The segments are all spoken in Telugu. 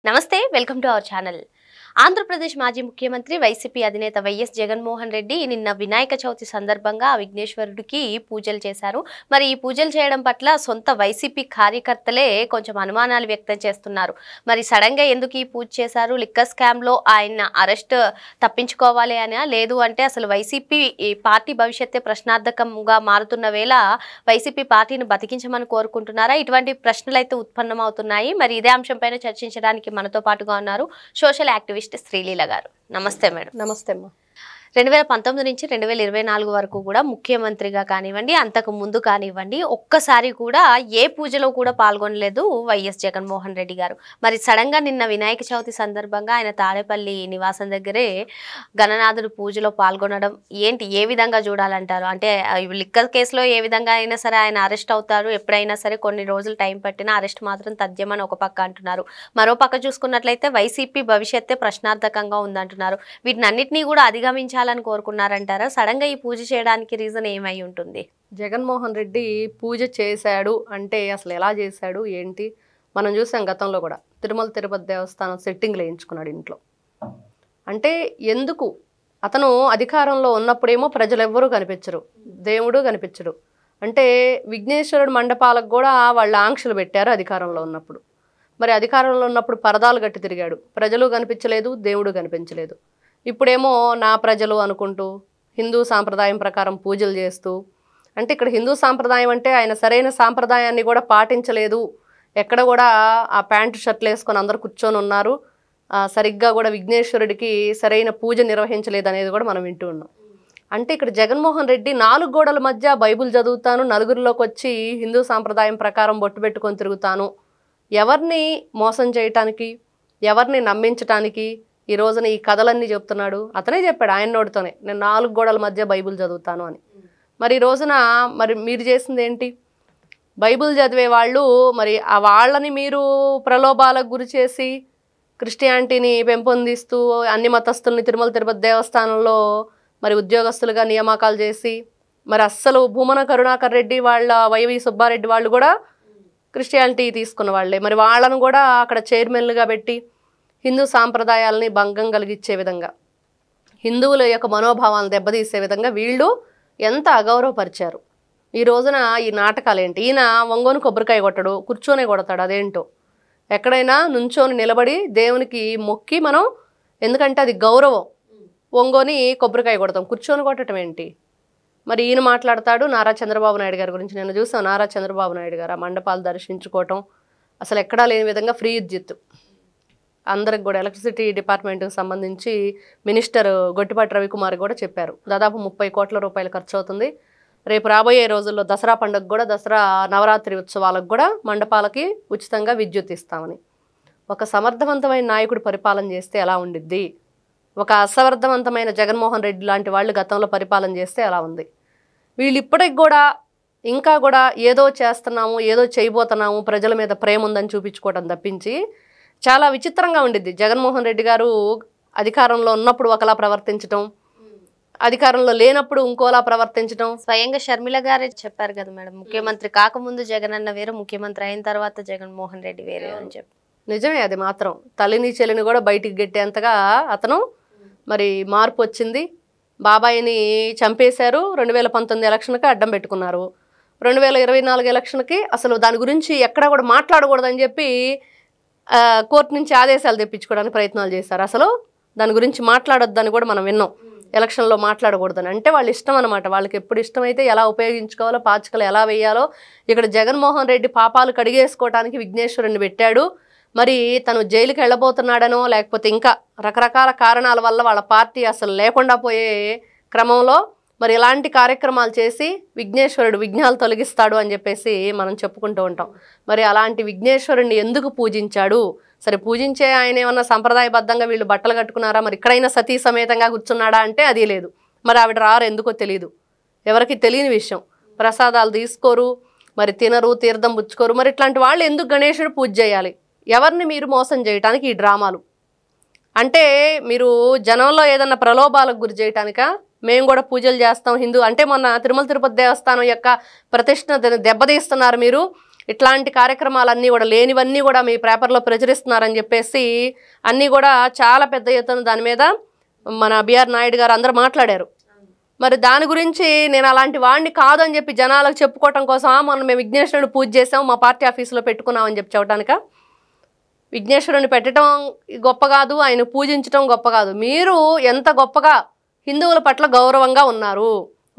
నమస్తే welcome to our channel. Andhra Pradesh మాజీ ముఖ్యమంత్రి వైసీపీ అధినేత వైఎస్ జగన్మోహన్ రెడ్డి నిన్న వినాయక చవితి సందర్భంగా విఘ్నేశ్వరుడికి పూజలు చేశారు. మరి ఈ పూజలు చేయడం పట్ల సొంత వైసీపీ కార్యకర్తలే కొంచెం అనుమానాలు వ్యక్తం చేస్తున్నారు. మరి సడన్ గా ఎందుకు ఈ పూజ చేశారు? లిక్కర్ స్కామ్ లో ఆయన అరెస్ట్ తప్పించుకోవాలి అని, లేదు అంటే అసలు వైసీపీ పార్టీ భవిష్యత్తే ప్రశ్నార్థకంగా మారుతున్న వేళ వైసీపీ పార్టీని బతికించమని కోరుకుంటున్నారా? ఇటువంటి ప్రశ్నలు అయితే ఉత్పన్నమవుతున్నాయి. మరి ఇదే అంశంపైన చర్చించడానికి మనతో పాటుగా ఉన్నారు సోషల్ యాక్టివిస్ట్ శ్రీలీల గారు. నమస్తే మేడం. నమస్తే అమ్మా. 2019 నుంచి 2024 వరకు కూడా ముఖ్యమంత్రిగా కానివ్వండి, అంతకు ముందు కానివ్వండి, ఒక్కసారి కూడా ఏ పూజలో కూడా పాల్గొనలేదు వైఎస్ జగన్మోహన్ రెడ్డి గారు. మరి సడన్ గా నిన్న వినాయక చవితి సందర్భంగా ఆయన తాడేపల్లి నివాసం దగ్గరే గణనాథుడు పూజలో పాల్గొనడం ఏంటి, ఏ విధంగా చూడాలంటారు? అంటే లిక్కర్ కేసులో ఏ విధంగా అయినా సరే ఆయన అరెస్ట్ అవుతారు, ఎప్పుడైనా సరే కొన్ని రోజులు టైం పట్టినా అరెస్ట్ మాత్రం తథ్యమని ఒక పక్క అంటున్నారు. మరో పక్క చూసుకున్నట్లయితే వైసీపీ భవిష్యత్తే ప్రశ్నార్థకంగా ఉందంటున్నారు. వీటినన్నిటినీ కూడా అధిగమించాలని కోరుకున్నారంటారా? సడన్ గా ఈ పూజ చేయడానికి రీజన్ ఏమై ఉంటుంది? జగన్మోహన్ రెడ్డి పూజ చేశాడు అంటే అసలు ఎలా చేశాడు ఏంటి మనం చూసాం. గతంలో కూడా తిరుమల తిరుపతి దేవస్థానం సెట్టింగ్లు వేయించుకున్నాడు ఇంట్లో. అంటే ఎందుకు? అతను అధికారంలో ఉన్నప్పుడేమో ప్రజలు ఎవ్వరూ కనిపించరు, దేవుడు కనిపించడు. అంటే విఘ్నేశ్వరుడు మండపాలకు కూడా వాళ్ళు ఆంక్షలు పెట్టారు అధికారంలో ఉన్నప్పుడు. మరి అధికారంలో ఉన్నప్పుడు పరదాలు గట్టి తిరిగాడు, ప్రజలు కనిపించలేదు, దేవుడు కనిపించలేదు. ఇప్పుడేమో నా ప్రజలు అనుకుంటూ హిందూ సాంప్రదాయం ప్రకారం పూజలు చేస్తూ, అంటే ఇక్కడ హిందూ సాంప్రదాయం అంటే ఆయన సరైన సాంప్రదాయాన్ని కూడా పాటించలేదు. ఎక్కడ కూడా ఆ ప్యాంటు షర్ట్లు వేసుకొని అందరు కూర్చొని ఉన్నారు, సరిగ్గా కూడా విఘ్నేశ్వరుడికి సరైన పూజ నిర్వహించలేదు అనేది కూడా మనం వింటూ ఉన్నాం. అంటే ఇక్కడ జగన్మోహన్ రెడ్డి 4 గోడల మధ్య బైబుల్ చదువుతాను, నలుగురిలోకి వచ్చి హిందూ సాంప్రదాయం ప్రకారం బొట్టు పెట్టుకొని తిరుగుతాను, ఎవరిని మోసం చేయటానికి, ఎవరిని నమ్మించటానికి ఈ రోజున ఈ కథలన్నీ చెప్తున్నాడు. అతనే చెప్పాడు ఆయన నోటితోనే, నేను 4 గోడల మధ్య బైబుల్ చదువుతాను అని. మరి ఈ రోజున మరి మీరు చేసింది ఏంటి? బైబుల్ చదివే వాళ్ళు మరి ఆ వాళ్ళని మీరు ప్రలోభాలకు గురి చేసి క్రిస్టియానిటీని పెంపొందిస్తూ అన్ని మతస్థుల్ని తిరుమల తిరుపతి దేవస్థానంలో మరి ఉద్యోగస్తులుగా నియామకాలు చేసి, మరి అస్సలు భూమన కరుణాకర్ రెడ్డి వాళ్ళ వైవి సుబ్బారెడ్డి వాళ్ళు కూడా క్రిస్టియానిటీ తీసుకున్న వాళ్ళే. మరి వాళ్ళను కూడా అక్కడ చైర్మన్లుగా పెట్టి హిందూ సాంప్రదాయాలని భంగం కలిగించే విధంగా, హిందువుల యొక్క మనోభావాలను దెబ్బతీసే విధంగా వీళ్ళు ఎంత అగౌరవపరిచారు. ఈ రోజున ఈ నాటకాలు ఏంటి? ఈయన వంగోని కొబ్బరికాయ కొట్టడు, కూర్చొనే కొడతాడు. అదేంటో ఎక్కడైనా నుంచొని నిలబడి దేవునికి మొక్కి మనం, ఎందుకంటే అది గౌరవం, వంగోని కొబ్బరికాయ కొడతాం, కూర్చొని కొట్టడం ఏంటి? మరి ఈయన మాట్లాడతాడు నారా చంద్రబాబు నాయుడు గారి గురించి. నేను చూసాను నారా చంద్రబాబు నాయుడు గారు ఆ మండపాలు దర్శించుకోవటం అసలు ఎక్కడా లేని విధంగా ఫ్రీ విద్యుత్ అందరికి కూడా. ఎలక్ట్రిసిటీ డిపార్ట్మెంట్కి సంబంధించి మినిస్టర్ గొట్టిపాటి రవికుమార్ కూడా చెప్పారు, దాదాపు 30 కోట్ల రూపాయలు ఖర్చు అవుతుంది. రేపు రాబోయే రోజుల్లో దసరా పండుగ కూడా, దసరా నవరాత్రి ఉత్సవాలకు కూడా మండపాలకి ఉచితంగా విద్యుత్ ఇస్తామని. ఒక సమర్థవంతమైన నాయకుడు పరిపాలన చేస్తే ఎలా ఉండిద్ది? ఒక అసమర్థవంతమైన జగన్మోహన్ రెడ్డి లాంటి వాళ్ళు గతంలో పరిపాలన చేస్తే ఎలా ఉంది? వీళ్ళు ఇప్పటికి కూడా ఇంకా కూడా ఏదో చేస్తున్నాము, ఏదో చేయబోతున్నాము, ప్రజల మీద ప్రేమ ఉందని చూపించుకోవడం తప్పించి చాలా విచిత్రంగా ఉండిద్ది. జగన్మోహన్ రెడ్డి గారు అధికారంలో ఉన్నప్పుడు ఒకలా ప్రవర్తించడం, అధికారంలో లేనప్పుడు ఇంకోలా ప్రవర్తించడం. స్వయంగా షర్మిల గారే చెప్పారు కదా మేడం, ముఖ్యమంత్రి కాకముందు జగన్ అన్న వేరే, ముఖ్యమంత్రి అయిన తర్వాత జగన్మోహన్ రెడ్డి వేరే అని చెప్పి. నిజమే, అది మాత్రం తల్లిని చెల్లిని కూడా బయటికి గెట్టేంతగా అతను మరి మార్పు వచ్చింది. బాబాయిని చంపేశారు, 2019 ఎలక్షన్కి అడ్డం పెట్టుకున్నారు, 2024 ఎలక్షన్కి అసలు దాని గురించి ఎక్కడా కూడా మాట్లాడకూడదని చెప్పి కోర్టు నుంచి ఆదేశాలు తెప్పించుకోవడానికి ప్రయత్నాలు చేశారు. అసలు దాని గురించి మాట్లాడొద్దని కూడా మనం విన్నాం, ఎలక్షన్లో మాట్లాడకూడదని. అంటే వాళ్ళ ఇష్టం అనమాట, వాళ్ళకి ఎప్పుడు ఇష్టమైతే ఎలా ఉపయోగించుకోవాలో, పాచికలు ఎలా వేయాలో. ఇక్కడ జగన్మోహన్ రెడ్డి పాపాలు కడిగేసుకోవడానికి విఘ్నేశ్వరుని పెట్టాడు. మరి తను జైలుకి వెళ్ళబోతున్నాడనో లేకపోతే ఇంకా రకరకాల కారణాల వల్ల వాళ్ళ పార్టీ అసలు లేకుండా పోయే క్రమంలో మరి ఇలాంటి కార్యక్రమాలు చేసి విఘ్నేశ్వరుడు విఘ్నాలు తొలగిస్తాడు అని చెప్పేసి మనం చెప్పుకుంటూ ఉంటాం. మరి అలాంటి విఘ్నేశ్వరుడిని ఎందుకు పూజించాడు? సరే, పూజించే ఆయన ఏమన్నా సంప్రదాయబద్ధంగా వీళ్ళు బట్టలు కట్టుకున్నారా? మరి ఇక్కడైనా సతీ సమేతంగా కూర్చున్నాడా అంటే అది లేదు. మరి ఆవిడ రారు, ఎందుకో తెలియదు, ఎవరికి తెలియని విషయం. ప్రసాదాలు తీసుకోరు, మరి తినరు, తీర్థం పుచ్చుకోరు. మరి ఇట్లాంటి వాళ్ళు ఎందుకు గణేశుడు పూజ చేయాలి? ఎవరిని మీరు మోసం చేయడానికి ఈ డ్రామాలు? అంటే మీరు జనంలో ఏదన్నా ప్రలోభాలకు గురి చేయటానిక? మేము కూడా పూజలు చేస్తాం హిందూ అంటే, మొన్న తిరుమల తిరుపతి దేవస్థానం యొక్క ప్రతిష్ఠను దెబ్బతీస్తున్నారు మీరు. ఇట్లాంటి కార్యక్రమాలన్నీ కూడా లేనివన్నీ కూడా మీ పేపర్లో ప్రచురిస్తున్నారని చెప్పేసి అన్నీ కూడా చాలా పెద్ద ఎత్తున దాని మీద మన బిఆర్ నాయుడు గారు అందరూ మాట్లాడారు. మరి దాని గురించి నేను అలాంటి వాడిని కాదు అని చెప్పి జనాలకు చెప్పుకోవటం కోసం మొన్న మేము విఘ్నేశ్వరుని పూజ చేసాం, మా పార్టీ ఆఫీసులో పెట్టుకున్నామని చెప్పి చెప్పడానిక? విఘ్నేశ్వరుని పెట్టడం గొప్ప కాదు, ఆయన పూజించడం గొప్ప కాదు. మీరు ఎంత గొప్పగా హిందువుల పట్ల గౌరవంగా ఉన్నారు,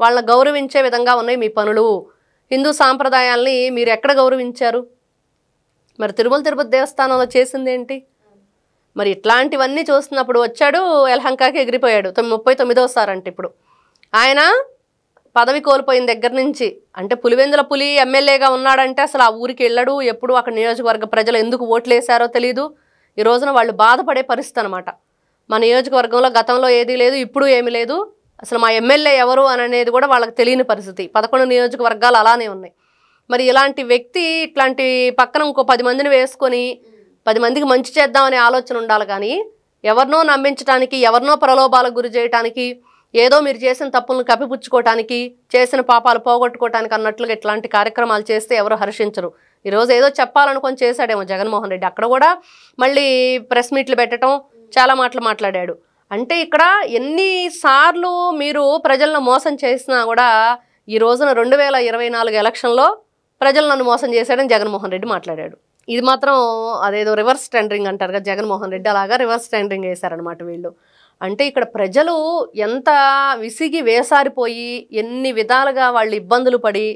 వాళ్ళని గౌరవించే విధంగా ఉన్నాయి మీ పనులు. హిందూ సాంప్రదాయాల్ని మీరు ఎక్కడ గౌరవించారు? మరి తిరుమల తిరుపతి దేవస్థానంలో చేసింది ఏంటి? మరి ఇట్లాంటివన్నీ చూస్తున్నప్పుడు వచ్చాడు యలహంకకి ఎగిరిపోయాడు. 39వ అంటే ఇప్పుడు ఆయన పదవి కోల్పోయిన దగ్గర నుంచి, అంటే పులివెందుల పులి ఎమ్మెల్యేగా ఉన్నాడంటే అసలు ఆ ఊరికి వెళ్ళడు, ఎప్పుడు అక్కడ నియోజకవర్గ ప్రజలు ఎందుకు ఓట్లు వేశారో తెలియదు. ఈ రోజున వాళ్ళు బాధపడే పరిస్థితి అనమాట. మా నియోజకవర్గంలో గతంలో ఏదీ లేదు, ఇప్పుడు ఏమీ లేదు, అసలు మా ఎమ్మెల్యే ఎవరు అని అనేది కూడా వాళ్ళకి తెలియని పరిస్థితి. 11 నియోజకవర్గాలు అలానే ఉన్నాయి. మరి ఇలాంటి వ్యక్తి ఇట్లాంటి పక్కన ఇంకో 10 మందిని వేసుకొని 10 మందికి మంచి చేద్దామనే ఆలోచన ఉండాలి కానీ ఎవరినో నమ్మించడానికి, ఎవరినో ప్రలోభాలకు గురి చేయడానికి, ఏదో మీరు చేసిన తప్పులను కప్పిపుచ్చుకోవటానికి, చేసిన పాపాలు పోగొట్టుకోవటానికి అన్నట్లుగా ఇట్లాంటి కార్యక్రమాలు చేస్తే ఎవరు హర్షించరు. ఈరోజు ఏదో చెప్పాలనుకొని చేశాడేమో జగన్మోహన్ రెడ్డి. అక్కడ కూడా మళ్ళీ ప్రెస్ మీట్లు పెట్టడం, చాలా మాటలు మాట్లాడాడు. అంటే ఇక్కడ ఎన్నిసార్లు మీరు ప్రజలను మోసం చేసినా కూడా ఈ రోజున 2024 ఎలక్షన్లో ప్రజలు నన్ను మోసం చేశాడని జగన్మోహన్ రెడ్డి మాట్లాడాడు. ఇది మాత్రం అదేదో రివర్స్ టెండరింగ్ అంటారు కదా జగన్మోహన్ రెడ్డి, అలాగా రివర్స్ టెండరింగ్ వేశారనమాట వీళ్ళు. అంటే ఇక్కడ ప్రజలు ఎంత విసిగి వేసారిపోయి ఎన్ని విధాలుగా వాళ్ళు ఇబ్బందులు పడి,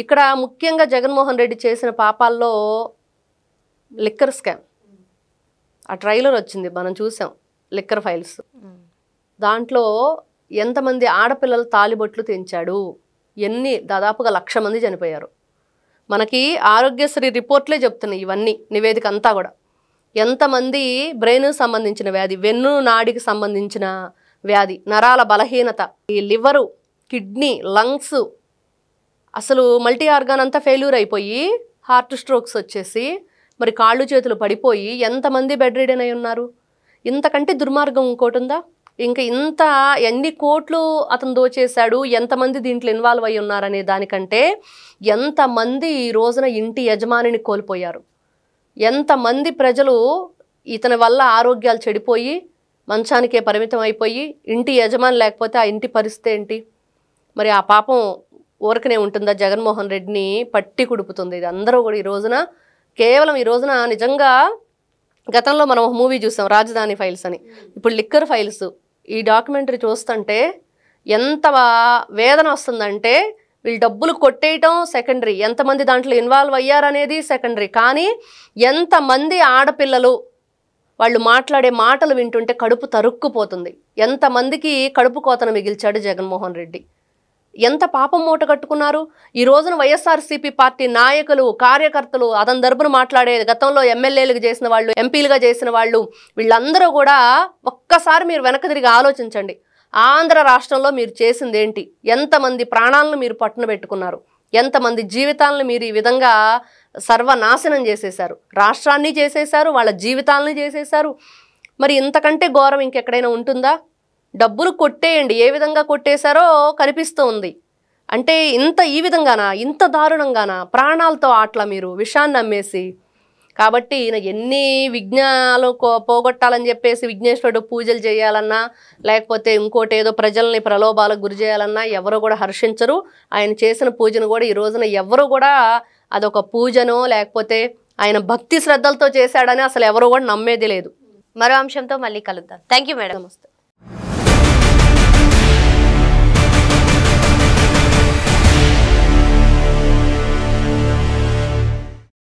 ఇక్కడ ముఖ్యంగా జగన్మోహన్ రెడ్డి చేసిన పాపాల్లో లిక్కర్ స్కామ్, ఆ ట్రైలర్ వచ్చింది మనం చూసాం, లిక్కర్ ఫైల్స్. దాంట్లో ఎంతమంది ఆడపిల్లలు తాలిబొట్లు తెంచాడు, దాదాపుగా 1,00,000 మంది చనిపోయారు. మనకి ఆరోగ్యశ్రీ రిపోర్ట్లే చెప్తున్నాయి ఇవన్నీ, నివేదిక అంతా కూడా. ఎంతమంది బ్రెయిన్కి సంబంధించిన వ్యాధి, వెన్ను నాడికి సంబంధించిన వ్యాధి, నరాల బలహీనత, ఈ లివరు, కిడ్నీ, లంగ్స్, అసలు మల్టీ ఆర్గాన్ అంతా ఫెయిల్యూర్ అయిపోయి హార్ట్ స్ట్రోక్స్ వచ్చేసి మరి కాళ్ళు చేతులు పడిపోయి ఎంతమంది బెడ్ రిడెన్ అయి ఉన్నారు. ఇంతకంటే దుర్మార్గం ఇంకోటి ఉందా? ఇంకా ఎన్ని కోట్లు అతను దోచేశాడు, ఎంతమంది దీంట్లో ఇన్వాల్వ్ అయి ఉన్నారనే దానికంటే ఎంతమంది ఈ రోజున ఇంటి యజమానిని కోల్పోయారు, ఎంతమంది ప్రజలు ఇతని వల్ల ఆరోగ్యాలు చెడిపోయి మంచానికే పరిమితం అయిపోయి, ఇంటి యజమాని లేకపోతే ఆ ఇంటి పరిస్థితి ఏంటి? మరి ఆ పాపం ఊరకనే ఉంటుందా? జగన్మోహన్ రెడ్డిని పట్టి కుడుపుతుంది ఇది. అందరూ కూడా ఈ రోజున కేవలం ఈ రోజున నిజంగా గతంలో మనం ఒక మూవీ చూసాం రాజధాని ఫైల్స్ అని, ఇప్పుడు లిక్కర్ ఫైల్స్. ఈ డాక్యుమెంటరీ చూస్తుంటే ఎంత వేదన వస్తుందంటే, వీళ్ళు డబ్బులు కొట్టేయటం సెకండరీ, ఎంతమంది దాంట్లో ఇన్వాల్వ్ అయ్యారనేది సెకండరీ, కానీ ఎంతమంది ఆడపిల్లలు వాళ్ళు మాట్లాడే మాటలు వింటుంటే కడుపు తరుక్కుపోతుంది. ఎంతమందికి కడుపు కోతను మిగిల్చాడు జగన్మోహన్ రెడ్డి. ఎంత పాపం మూట కట్టుకున్నారు. ఈ రోజున వైఎస్ఆర్సీపీ పార్టీ నాయకులు, కార్యకర్తలు, అతని తరపున మాట్లాడే గతంలో ఎమ్మెల్యేలుగా చేసిన వాళ్ళు, ఎంపీలుగా చేసిన వాళ్ళు, వీళ్ళందరూ కూడా ఒక్కసారి మీరు వెనక్కి తిరిగి ఆలోచించండి. ఆంధ్ర రాష్ట్రంలో మీరు చేసింది ఏంటి? ఎంతమంది ప్రాణాలను మీరు పట్టున పెట్టుకున్నారు, ఎంతమంది జీవితాలను మీరు ఈ విధంగా సర్వనాశనం చేసేశారు, రాష్ట్రాన్ని చేసేశారు, వాళ్ళ జీవితాలని చేసేశారు. మరి ఇంతకంటే ఘోరం ఇంకెక్కడైనా ఉంటుందా? డబ్బులు కొట్టేయండి, ఏ విధంగా కొట్టేశారో కనిపిస్తూ ఉంది. అంటే ఈ విధంగానా, ఇంత దారుణంగానా? ప్రాణాలతో ఆటలా మీరు విషాన్ని అమ్మేసి. కాబట్టి ఎన్ని విఘ్నాలు పోగొట్టాలని చెప్పేసి విఘ్నేశ్వరుడు పూజలు చేయాలన్నా, లేకపోతే ఇంకోటి ఏదో ప్రజల్ని ప్రలోభాలకు గురి చేయాలన్నా ఎవరు కూడా హర్షించరు. ఆయన చేసిన పూజను కూడా ఈ రోజున ఎవరు కూడా అదొక పూజనో లేకపోతే ఆయన భక్తి శ్రద్ధలతో చేశాడని అసలు ఎవరు కూడా నమ్మేది లేదు. మరో అంశంతో మళ్ళీ కలుద్దాం. Thank you madam. నమస్తే.